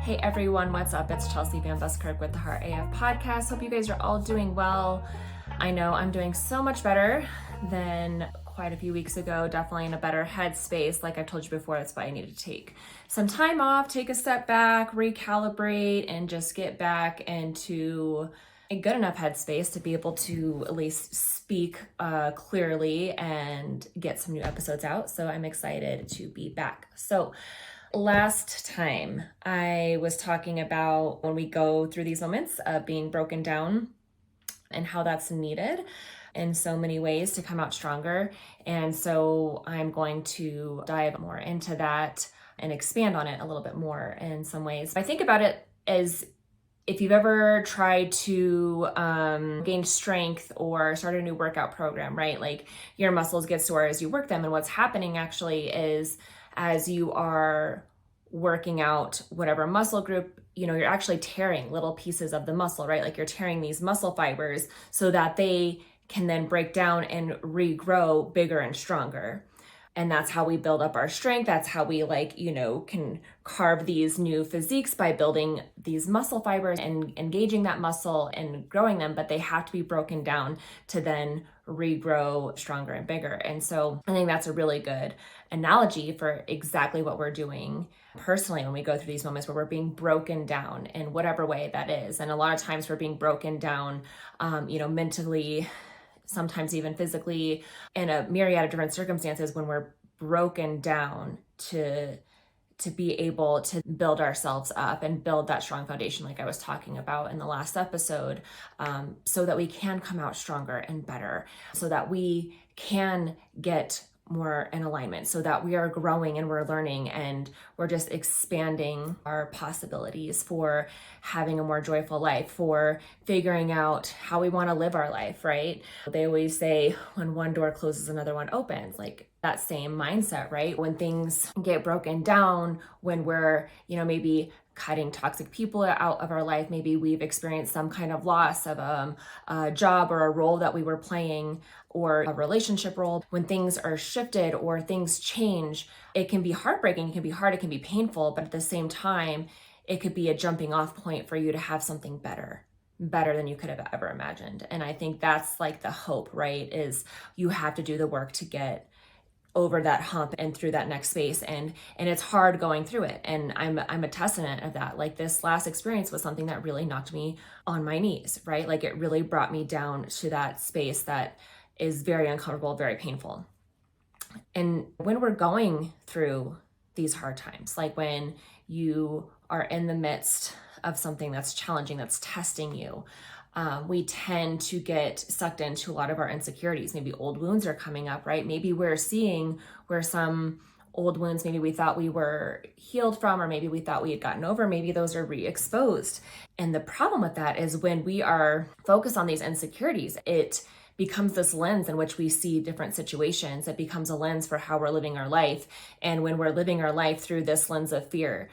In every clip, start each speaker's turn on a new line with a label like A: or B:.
A: Hey everyone, what's up? It's Chelsea VanBuskirk with the Heart AF podcast. Hope you guys are all doing well. I know I'm doing so much better than quite a few weeks ago, definitely in a better headspace. Like I told you before, that's why I needed to take some time off, take a step back, recalibrate, and just get back into a good enough headspace to be able to at least speak clearly and get some new episodes out. So I'm excited to be back. So last time I was talking about when we go through these moments of being broken down and how that's needed in so many ways to come out stronger. And so I'm going to dive more into that and expand on it a little bit more in some ways. I think about it as if you've ever tried to gain strength or start a new workout program, right? Like your muscles get sore as you work them. And what's happening actually is as you are working out whatever muscle group, you're actually tearing little pieces of the muscle, right? Like you're tearing these muscle fibers so that they can then break down and regrow bigger and stronger. And that's how we build up our strength. That's how we can carve these new physiques by building these muscle fibers and engaging that muscle and growing them, but they have to be broken down to then regrow stronger and bigger. And so I think that's a really good analogy for exactly what we're doing personally when we go through these moments where we're being broken down in whatever way that is. And a lot of times we're being broken down, mentally, sometimes even physically, in a myriad of different circumstances when we're broken down to be able to build ourselves up and build that strong foundation like I was talking about in the last episode, so that we can come out stronger and better, so that we can get more in alignment, so that we are growing and we're learning and we're just expanding our possibilities for having a more joyful life, for figuring out how we want to live our life, right? They always say when one door closes, another one opens, like that same mindset, right? When things get broken down, when we're, maybe cutting toxic people out of our life, maybe we've experienced some kind of loss of a job or a role that we were playing or a relationship role. When things are shifted or things change, it can be heartbreaking, it can be hard, it can be painful, but at the same time, it could be a jumping off point for you to have something better than you could have ever imagined. And I think that's like the hope, right? Is you have to do the work to get over that hump and through that next space. And it's hard going through it. And I'm a testament of that. Like this last experience was something that really knocked me on my knees, right? Like it really brought me down to that space that is very uncomfortable, very painful. And when we're going through these hard times, like when you are in the midst of something that's challenging, that's testing you, we tend to get sucked into a lot of our insecurities. Maybe old wounds are coming up, right? Maybe we're seeing where some old wounds maybe we thought we were healed from, or maybe we thought we had gotten over, maybe those are re-exposed. And the problem with that is when we are focused on these insecurities, it becomes this lens in which we see different situations. It becomes a lens for how we're living our life. And when we're living our life through this lens of fear,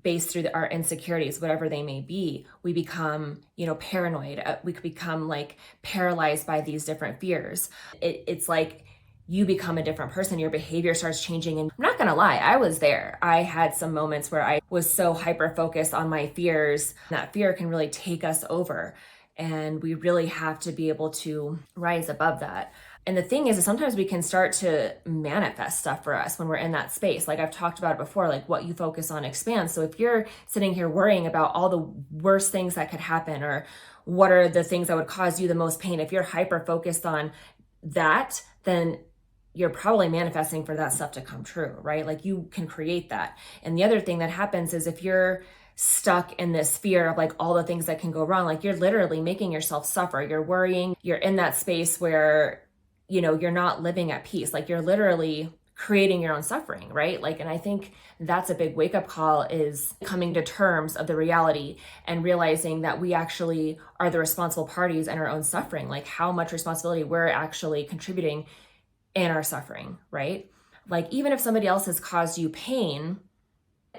A: based through our insecurities, whatever they may be, we become, paranoid. We could become like paralyzed by these different fears. It's like you become a different person. Your behavior starts changing. And I'm not going to lie, I was there. I had some moments where I was so hyper-focused on my fears. That fear can really take us over. And we really have to be able to rise above that. And the thing is sometimes we can start to manifest stuff for us when we're in that space. Like I've talked about it before, like what you focus on expands. So if you're sitting here worrying about all the worst things that could happen, or what are the things that would cause you the most pain, if you're hyper focused on that, then you're probably manifesting for that stuff to come true, right? Like you can create that. And the other thing that happens is if you're stuck in this fear of like all the things that can go wrong, like you're literally making yourself suffer. You're worrying, you're in that space where you're not living at peace. Like you're literally creating your own suffering, right? Like, and I think that's a big wake up call, is coming to terms of the reality and realizing that we actually are the responsible parties in our own suffering, like how much responsibility we're actually contributing in our suffering, right? Like even if somebody else has caused you pain,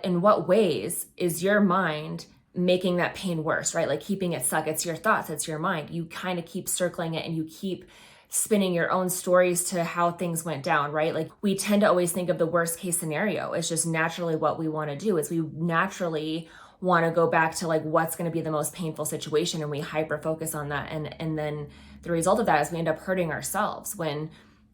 A: in what ways is your mind making that pain worse, right? Like keeping it stuck. It's your thoughts, it's your mind. You kind of keep circling it and you keep spinning your own stories to how things went down, right? Like we tend to always think of the worst case scenario. It's just naturally what we want to do, is we naturally want to go back to like what's going to be the most painful situation, and we hyper focus on that, and then the result of that is we end up hurting ourselves, when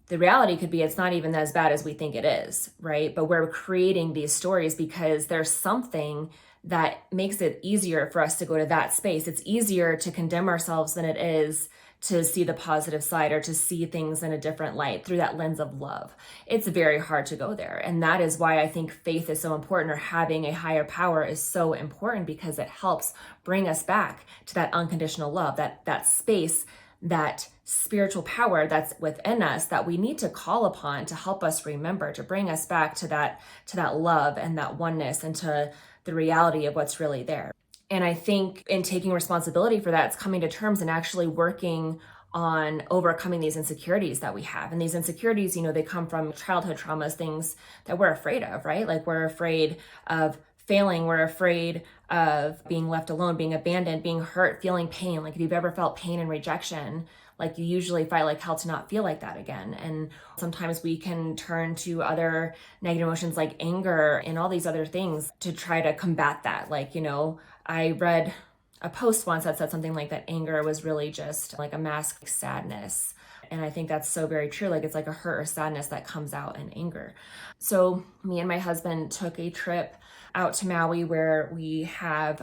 A: the reality could be it's not even as bad as we think it is, right? But we're creating these stories because there's something that makes it easier for us to go to that space. It's easier to condemn ourselves than it is to see the positive side, or to see things in a different light through that lens of love. It's very hard to go there. And that is why I think faith is so important, or having a higher power is so important, because it helps bring us back to that unconditional love, that space, that spiritual power that's within us that we need to call upon to help us remember, to bring us back to that love and that oneness, and to the reality of what's really there. And I think in taking responsibility for that, it's coming to terms and actually working on overcoming these insecurities that we have. And these insecurities, they come from childhood traumas, things that we're afraid of, right? Like we're afraid of failing, we're afraid of being left alone, being abandoned, being hurt, feeling pain. Like if you've ever felt pain and rejection, like you usually fight like hell to not feel like that again. And sometimes we can turn to other negative emotions like anger and all these other things to try to combat that. Like, I read a post once that said something like that anger was really just like a mask of sadness. And I think that's so very true. Like it's like a hurt or sadness that comes out in anger. So me and my husband took a trip out to Maui, where we have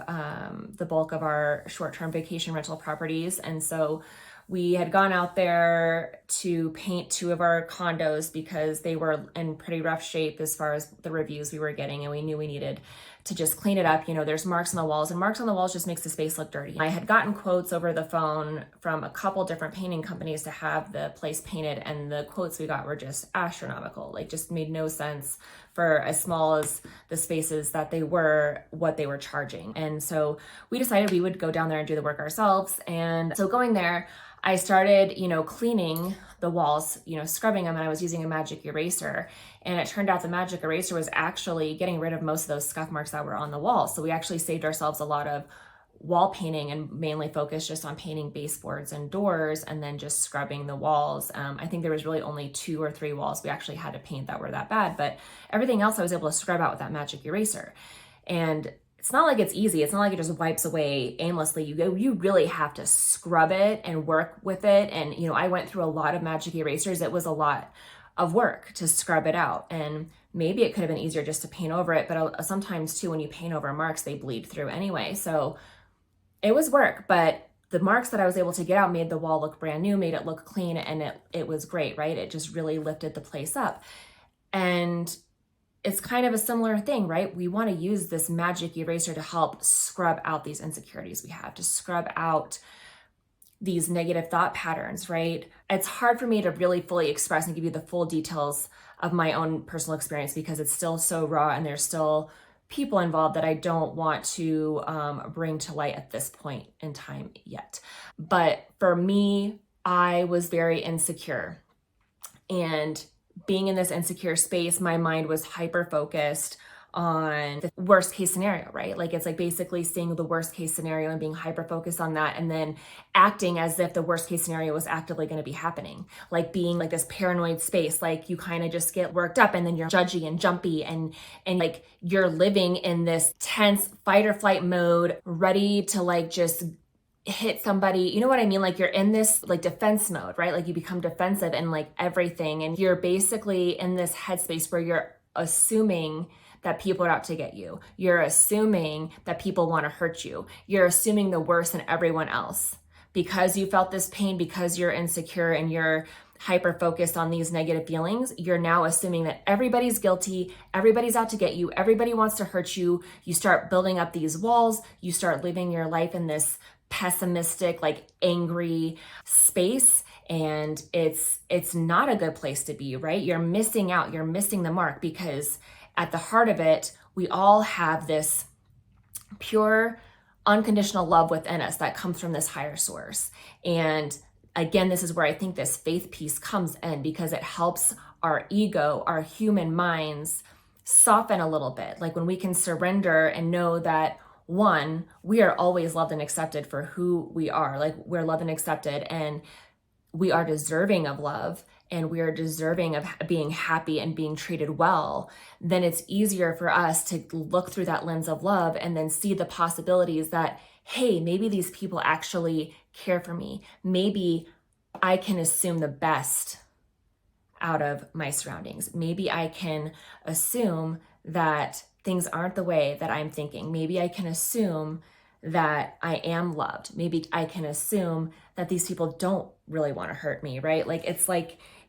A: the bulk of our short-term vacation rental properties. And so we had gone out there to paint 2 of our condos because they were in pretty rough shape as far as the reviews we were getting, and we knew we needed to just clean it up. There's marks on the walls, and marks on the walls just makes the space look dirty. I had gotten quotes over the phone from a couple different painting companies to have the place painted, and the quotes we got were just astronomical. Like just made no sense for as small as the spaces that they were, what they were charging. And so we decided we would go down there and do the work ourselves. And so going there, I started, cleaning the walls, scrubbing them, and I was using a magic eraser. And it turned out the magic eraser was actually getting rid of most of those scuff marks that were on the wall. So we actually saved ourselves a lot of wall painting, and mainly focused just on painting baseboards and doors, and then just scrubbing the walls. I think there was really only 2 or 3 walls we actually had to paint that were that bad, but everything else I was able to scrub out with that magic eraser. And it's not like it's easy. It's not like it just wipes away aimlessly. You really have to scrub it and work with it. And, I went through a lot of magic erasers. It was a lot of work to scrub it out. And maybe it could have been easier just to paint over it. But sometimes too, when you paint over marks, they bleed through anyway. So it was work, but the marks that I was able to get out made the wall look brand new, made it look clean. And it was great, right? It just really lifted the place up. And it's kind of a similar thing, right? We want to use this magic eraser to help scrub out these insecurities we have, to scrub out these negative thought patterns, right? It's hard for me to really fully express and give you the full details of my own personal experience because it's still so raw and there's still people involved that I don't want to bring to light at this point in time yet. But for me, I was very insecure, and being in this insecure space, my mind was hyper focused on the worst case scenario, right? Like it's like basically seeing the worst case scenario and being hyper focused on that, and then acting as if the worst case scenario was actively going to be happening. Like being like this paranoid space, like you kind of just get worked up and then you're judgy and jumpy and like you're living in this tense fight or flight mode, ready to like just hit somebody, you know what I mean? Like you're in this like defense mode, right? Like you become defensive and like everything. And you're basically in this headspace where you're assuming that people are out to get you. You're assuming that people want to hurt you. You're assuming the worst in everyone else because you felt this pain, because you're insecure and you're hyper focused on these negative feelings. You're now assuming that everybody's guilty, everybody's out to get you, everybody wants to hurt you. You start building up these walls. You start living your life in this pessimistic, like angry space. And it's not a good place to be, right? You're missing out, you're missing the mark, because at the heart of it, we all have this pure, unconditional love within us that comes from this higher source. And again, this is where I think this faith piece comes in, because it helps our ego, our human minds soften a little bit. Like when we can surrender and know that, one, we are always loved and accepted for who we are. Like we're loved and accepted and we are deserving of love. and we are deserving of being happy and being treated well, then it's easier for us to look through that lens of love and then see the possibilities that, hey, maybe these people actually care for me. Maybe I can assume the best out of my surroundings. Maybe I can assume that things aren't the way that I'm thinking. Maybe I can assume that I am loved. Maybe I can assume that these people don't really want to hurt me, right? Like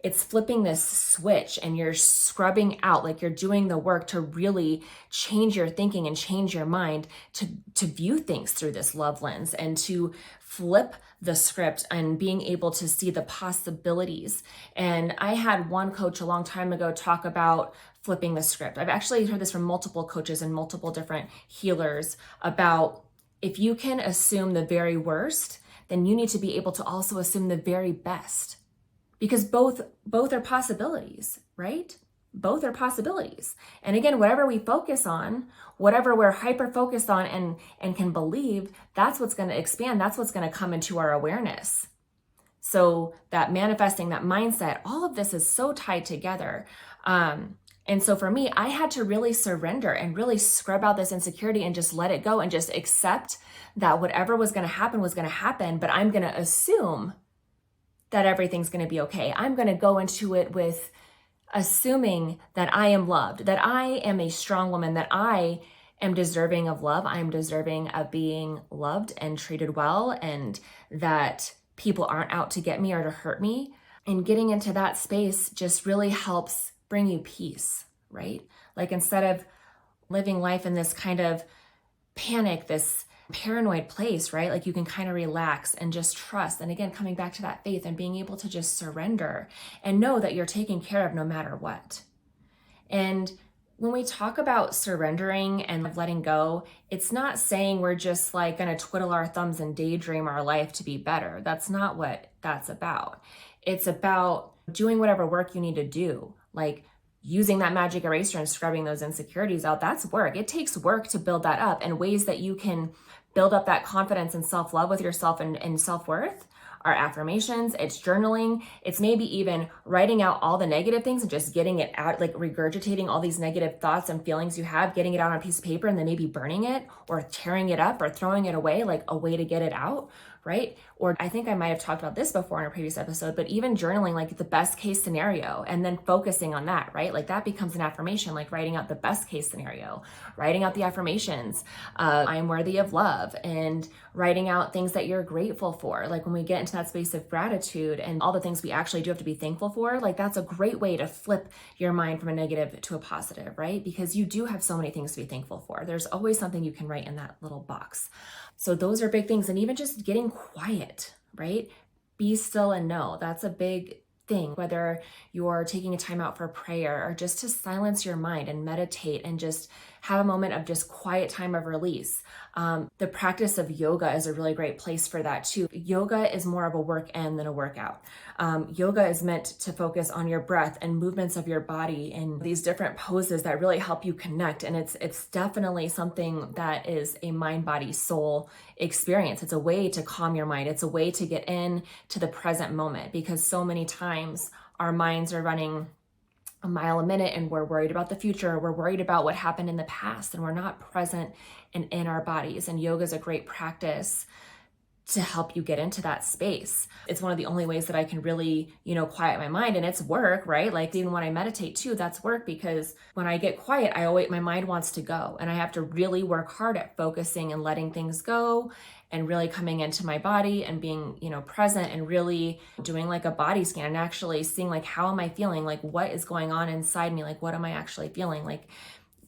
A: it's flipping this switch and you're scrubbing out, like you're doing the work to really change your thinking and change your mind to view things through this love lens and to flip the script and being able to see the possibilities. And I had one coach a long time ago talk about flipping the script. I've actually heard this from multiple coaches and multiple different healers about if you can assume the very worst, then you need to be able to also assume the very best, because both are possibilities, right? Both are possibilities. And again, whatever we focus on, whatever we're hyper focused on and can believe, that's what's going to expand. That's what's going to come into our awareness. So that manifesting, that mindset, all of this is so tied together. And so for me, I had to really surrender and really scrub out this insecurity and just let it go and just accept that whatever was going to happen, but I'm going to assume that everything's going to be okay. I'm going to go into it with assuming that I am loved, that I am a strong woman, that I am deserving of love. I am deserving of being loved and treated well, and that people aren't out to get me or to hurt me. And getting into that space just really helps bring you peace, right? Like instead of living life in this kind of panic, this paranoid place, right? Like you can kind of relax and just trust. And again, coming back to that faith and being able to just surrender and know that you're taken care of no matter what. And when we talk about surrendering and letting go, it's not saying we're just like going to twiddle our thumbs and daydream our life to be better. That's not what that's about. It's about doing whatever work you need to do, like using that magic eraser and scrubbing those insecurities out. That's work. It takes work to build that up, and ways that you can build up that confidence and self-love with yourself and self-worth are affirmations, it's journaling, it's maybe even writing out all the negative things and just getting it out, like regurgitating all these negative thoughts and feelings you have, getting it out on a piece of paper and then maybe burning it or tearing it up or throwing it away, like a way to get it out, right? Or I think I might have talked about this before in a previous episode, but even journaling like the best case scenario and then focusing on that, right? Like that becomes an affirmation, like writing out the best case scenario, writing out the affirmations, I am worthy of love, and writing out things that you're grateful for. Like when we get into that space of gratitude and all the things we actually do have to be thankful for, like that's a great way to flip your mind from a negative to a positive, right? Because you do have so many things to be thankful for. There's always something you can write in that little box. So those are big things. And even just getting quiet, right? Be still and know. That's a big thing, whether you're taking a time out for prayer or just to silence your mind and meditate and just have a moment of just quiet time of release. The practice of yoga is a really great place for that too. Yoga is more of a work in than a workout. Yoga is meant to focus on your breath and movements of your body and these different poses that really help you connect. And it's definitely something that is a mind, body, soul experience. It's a way to calm your mind. It's a way to get in to the present moment, because so many times our minds are running a mile a minute and we're worried about the future. We're worried about what happened in the past and we're not present and in our bodies. And yoga is a great practice to help you get into that space. It's one of the only ways that I can really, quiet my mind, and it's work, right? Like even when I meditate too, that's work, because when I get quiet, my mind wants to go, and I have to really work hard at focusing and letting things go and really coming into my body and being, present and really doing like a body scan and actually seeing like, how am I feeling? Like what is going on inside me? Like, what am I actually feeling? Like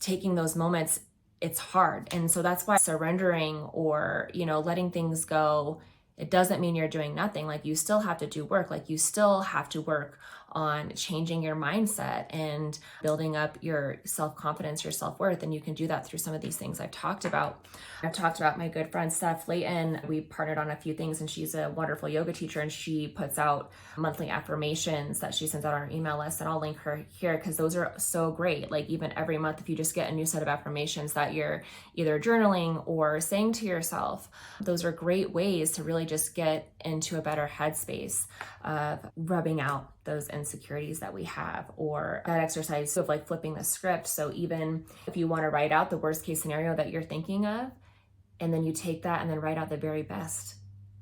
A: taking those moments, it's hard. And so that's why surrendering or, letting things go, it doesn't mean you're doing nothing. Like you still have to do work. Like you still have to work on changing your mindset and building up your self-confidence, your self-worth. And you can do that through some of these things I've talked about. I've talked about my good friend, Steph Layton. We partnered on a few things, and she's a wonderful yoga teacher, and she puts out monthly affirmations that she sends out on her email list. And I'll link her here because those are so great. Like even every month, if you just get a new set of affirmations that you're either journaling or saying to yourself, those are great ways to really just get into a better headspace of rubbing out those insecurities that we have, or that exercise of like flipping the script. So even if you want to write out the worst case scenario that you're thinking of, and then you take that and then write out the very best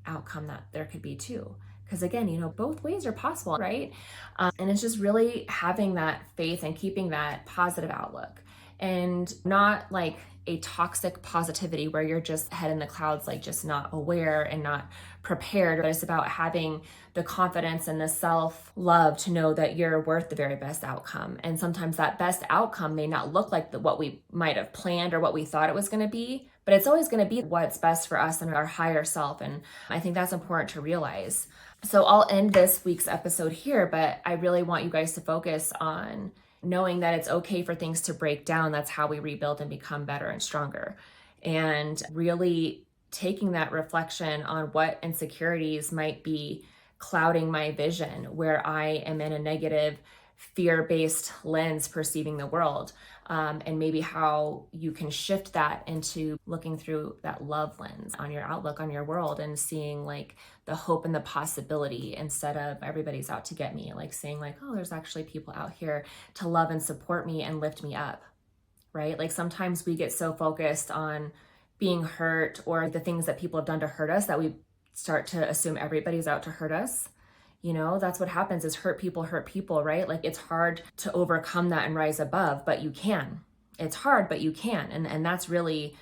A: outcome that there could be too. Because again, both ways are possible, right? And it's just really having that faith and keeping that positive outlook, and not like a toxic positivity where you're just head in the clouds, like just not aware and not prepared. But it's about having the confidence and the self-love to know that you're worth the very best outcome. And sometimes that best outcome may not look like what we might have planned or what we thought it was going to be, but it's always going to be what's best for us and our higher self. And I think that's important to realize. So I'll end this week's episode here, but I really want you guys to focus on knowing that it's okay for things to break down. That's how we rebuild and become better and stronger. And really taking that reflection on what insecurities might be clouding my vision, where I am in a negative, fear-based lens perceiving the world. And maybe how you can shift that into looking through that love lens on your outlook on your world, and seeing like the hope and the possibility instead of everybody's out to get me, like saying like, oh, there's actually people out here to love and support me and lift me up, right? Like sometimes we get so focused on being hurt or the things that people have done to hurt us that we start to assume everybody's out to hurt us. That's what happens, is hurt people, right? Like it's hard to overcome that and rise above, but you can. It's hard, but you can. And that's really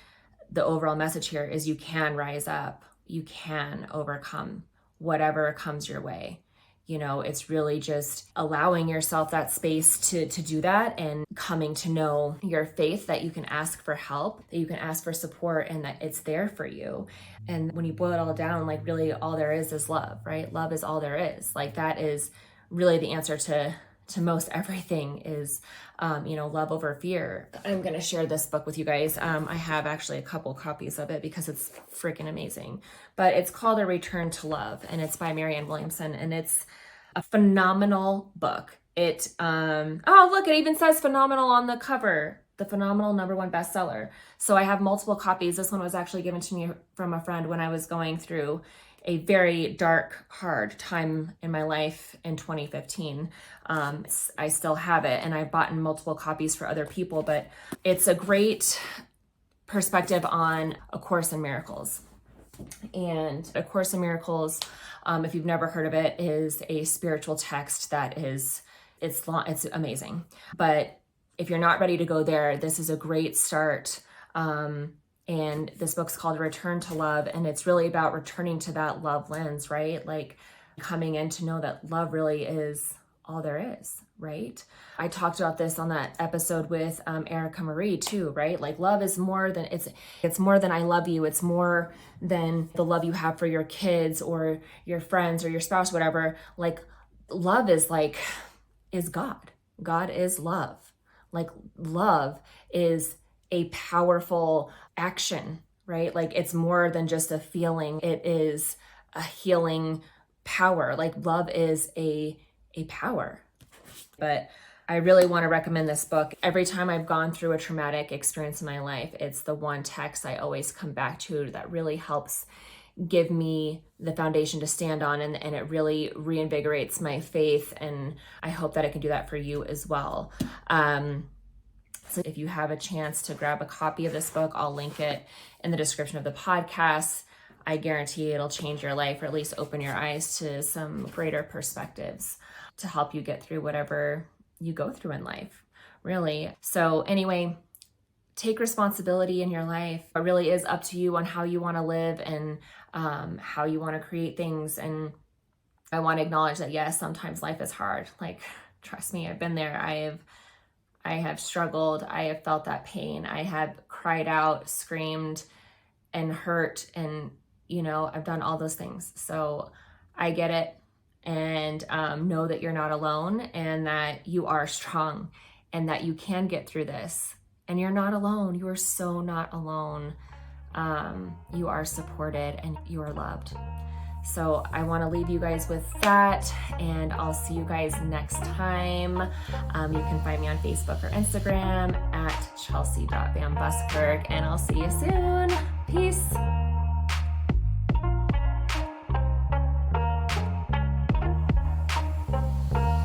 A: the overall message here, is you can rise up. You can overcome whatever comes your way. It's really just allowing yourself that space to do that, and coming to know your faith, that you can ask for help, that you can ask for support, and that it's there for you. And when you boil it all down, like really all there is love, right? Love is all there is. Like that is really the answer to most everything, is, love over fear. I'm going to share this book with you guys. I have actually a couple copies of it because it's freaking amazing, but it's called A Return to Love, and it's by Marianne Williamson, and it's a phenomenal book. It, oh, look, it even says phenomenal on the cover, the phenomenal #1 bestseller. So I have multiple copies. This one was actually given to me from a friend when I was going through a very dark, hard time in my life in 2015. I still have it, and I've bought multiple copies for other people, but it's a great perspective on A Course in Miracles. And A Course in Miracles, if you've never heard of it, is a spiritual text that is, it's long, it's amazing. But if you're not ready to go there, this is a great start. And this book's called Return to Love, and it's really about returning to that love lens, right? Like coming in to know that love really is all there is, right? I talked about this on that episode with Erica Marie too, right? Like love is more than, it's more than I love you. It's more than the love you have for your kids or your friends or your spouse, whatever. Like love is God. God is love. Like love is a powerful action, right? Like it's more than just a feeling. It is a healing power. Like love is a power. But I really want to recommend this book. Every time I've gone through a traumatic experience in my life, it's the one text I always come back to that really helps give me the foundation to stand on, and it really reinvigorates my faith. And I hope that it can do that for you as well. So if you have a chance to grab a copy of this book, I'll link it in the description of the podcast. I guarantee it'll change your life, or at least open your eyes to some greater perspectives to help you get through whatever you go through in life, really. So anyway, take responsibility in your life. It really is up to you on how you want to live and how you want to create things. And I want to acknowledge that, yes, sometimes life is hard. Like, trust me, I've been there. I have struggled. I have felt that pain. I have cried out, screamed, and hurt. And, I've done all those things. So I get it. And know that you're not alone, and that you are strong, and that you can get through this. And you're not alone. You are so not alone. You are supported and you are loved. So I want to leave you guys with that, and I'll see you guys next time. You can find me on Facebook or Instagram at Chelsea.VanBuskirk, and I'll see you soon. Peace.